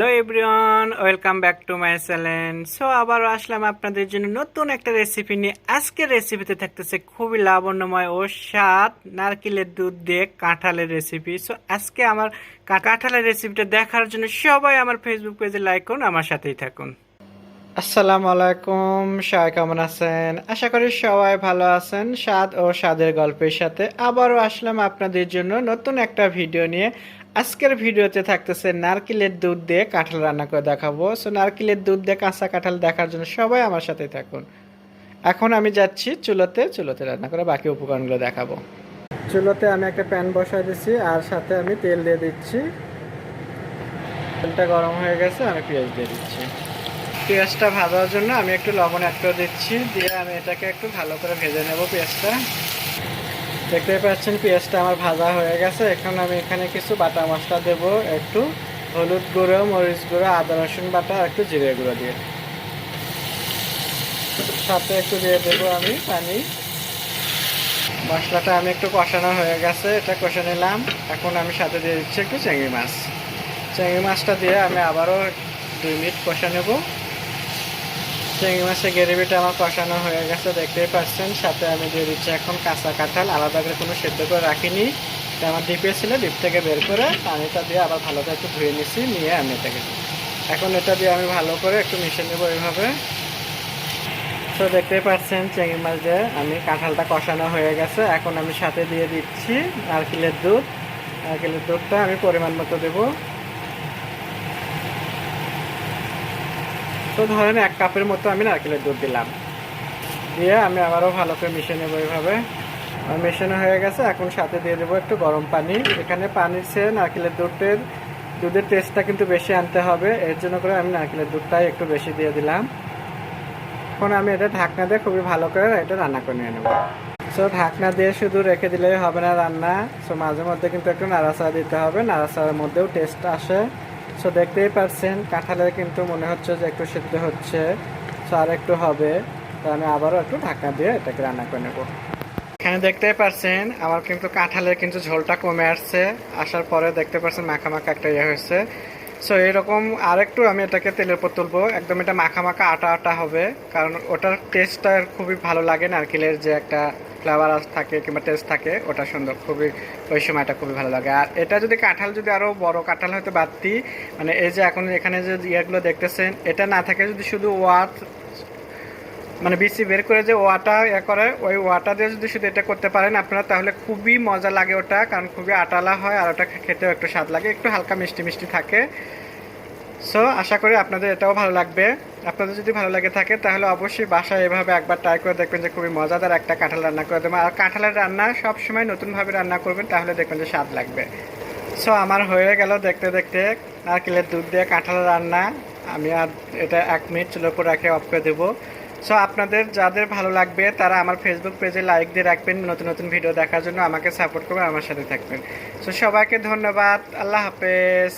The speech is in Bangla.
Hello everyone, welcome back to my channel. So আবারও আসলাম আপনাদের জন্য নতুন একটা রেসিপি নিয়ে। আজকের রেসিপিতে থাকতেছে খুবই লাবণ্যময় ও স্বাদ নারকেলের দুধ দিয়ে কাঁঠালের রেসিপি। সো আজকে আমার কাঁঠালের রেসিপিটা দেখার জন্য সবাই আমার ফেসবুক পেজে লাইক করুন, আমার সাথেই থাকুন। আসসালামু আলাইকুম, সবাই কেমন আছেন? আশা করি সবাই ভালো আছেন। স্বাদ ও স্বাদের গল্পের সাথে আবারও আসলাম আপনাদের জন্য নতুন একটা ভিডিও নিয়ে। আজকের ভিডিওতে থাকতেছে নারকেলের দুধ দিয়ে কাঁঠাল রান্না করে দেখাবো। সো নারকেলের দুধ দিয়ে কাঁচা কাঁঠাল দেখার জন্য সবাই আমার সাথে থাকুন। এখন আমি যাচ্ছি চুলোতে রান্না করে বাকি উপকরণগুলো দেখাবো। চুলোতে আমি একটা প্যান বসাই দিচ্ছি আর সাথে আমি তেল দিয়ে দিচ্ছি। তেলটা গরম হয়ে গেছে, আমি পেঁয়াজ দিয়ে দিচ্ছি। পেঁয়াজটা ভাজার জন্য আমি একটু লবণ অ্যাড করে দিচ্ছি, দিয়ে আমি এটাকে একটু ভালো করে ভেজে নেব। পেঁয়াজটা দেখতে পাচ্ছেন পেঁয়াজটা আমার ভাজা হয়ে গেছে। এখন আমি এখানে কিছু বাটা মশলা দেব, একটু হলুদ গুঁড়ো, মরিচ গুঁড়ো, আদা রসুন বাটা, একটু জিরে গুঁড়ো দিয়ে সাথে একটু দিয়ে দেবো আমি পানি। মশলাটা আমি একটু কষানো হয়ে গেছে, এটা কষে নিলাম। এখন আমি সাথে দিয়ে দিচ্ছি একটু চিংড়ি মাছ। চিংড়ি মাছটা দিয়ে আমি আবারও 2 মিনিট কষা নেব। চিংড়ি মাছের গ্রেভিটা আমার কষানো হয়ে গেছে, দেখতেই পাচ্ছেন। সাথে আমি দিয়ে দিচ্ছি এখন কাঁচা কাঁঠাল, আলাদা করে কোনো সেদ্ধ করে রাখিনি। এটা আমার ডিপে ছিল, ডিপ থেকে বের করে পানিটা দিয়ে আবার ভালো করে একটু ধুয়ে নিচ্ছি, নিয়ে আমি এটাকে এখন এটা দিয়ে আমি ভালো করে একটু মিশিয়ে নেবো এইভাবে। তো দেখতেই পাচ্ছেন চিংড়ি মাছ দিয়ে আমি কাঁঠালটা কষানো হয়ে গেছে। এখন আমি সাথে দিয়ে দিচ্ছি নারকেলের দুধ। নারকেলের দুধটা আমি পরিমাণ মতো দেবো। তো ধরেন 1 কাপের মতো আমি নারকেলের দুধ দিলাম, দিয়ে আমি আবারও ভালো করে মিশিয়ে নেবো এইভাবে। মেশানো হয়ে গেছে, এখন সাথে দিয়ে দেবো একটু গরম পানি। এখানে পানির চেয়ে নারকেলের দুধের টেস্টটা কিন্তু বেশি আনতে হবে, এর জন্য করে আমি নারকেলের দুধটাই একটু বেশি দিয়ে দিলাম। এখন আমি এটা ঢাকনা দিয়ে খুবই ভালো করে এটা রান্না করে নিয়ে নেব। সো ঢাকনা দিয়ে শুধু রেখে দিলেই হবে না রান্না, সো মাঝে মধ্যে কিন্তু একটু নাড়াচাড়া দিতে হবে, নাড়াচাড়ার মধ্যেও টেস্ট আসে। সো দেখতেই পাচ্ছেন কাঁঠালের কিন্তু মনে হচ্ছে যে একটু সিদ্ধ হচ্ছে, সো আর একটু হবে। তো আমি আবারও একটু ঢাকনা দিয়ে এটাকে রান্না করে নেব। এখানে দেখতেই পাচ্ছেন আমার কিন্তু কাঁঠালের কিন্তু ঝোলটা কমে আসছে, আসার পরে দেখতে পাচ্ছেন মাখা মাখা একটা ইয়ে হয়েছে। সো এরকম আরেকটু আমি এটাকে তেলের উপর তুলবো, একদম এটা মাখা মাখা আটা আটা হবে, কারণ ওটার টেস্টটা খুবই ভালো লাগে। নারকেলের যে একটা ফ্লেভার থাকে কিংবা টেস্ট থাকে, ওটা সুন্দর খুবই, ওই সময়টা খুবই ভালো লাগে। আর এটা যদি কাঁঠাল যদি আরও বড় কাঁঠাল হয়তো বাড়তি, মানে এই যে এখন এখানে যে ইয়েগুলো দেখতেছেন, এটা না থাকে যদি শুধু মানে বিচি বের করে যে ওয়াটা করে, ওই ওয়াটা দিয়ে যদি শুধু এটা করতে পারেন আপনারা, তাহলে খুবই মজা লাগে ওটা, কারণ খুবই আটালা হয় আর ওটা খেতেও একটু স্বাদ লাগে, একটু হালকা মিষ্টি মিষ্টি থাকে। সো আশা করি আপনাদের এটাও ভালো লাগবে। আপনাদের যদি ভালো লাগে থাকে তাহলে অবশ্যই বাসায় এভাবে একবার ট্রাই করে দেখবেন, যে খুবই মজাদার একটা কাঁঠাল রান্না করে দেবেন। আর কাঁঠালের রান্না সবসময় নতুনভাবে রান্না করবেন, তাহলে দেখবেন যে স্বাদ লাগবে। সো আমার হয়ে গেল দেখতে দেখতে নারকেলের দুধ দিয়ে কাঁঠালের রান্না। আমি আর এটা 1 মিনিট চুলোর উপর রেখে অফ করে দেবো। সো আপনাদের যাদের ভালো লাগবে তারা আমার ফেসবুক পেজে লাইক দিয়ে রাখবেন, নতুন নতুন ভিডিও দেখার জন্য আমাকে সাপোর্ট করবেন, আমার সাথে থাকবেন। সো সবাইকে ধন্যবাদ, আল্লাহ হাফেজ।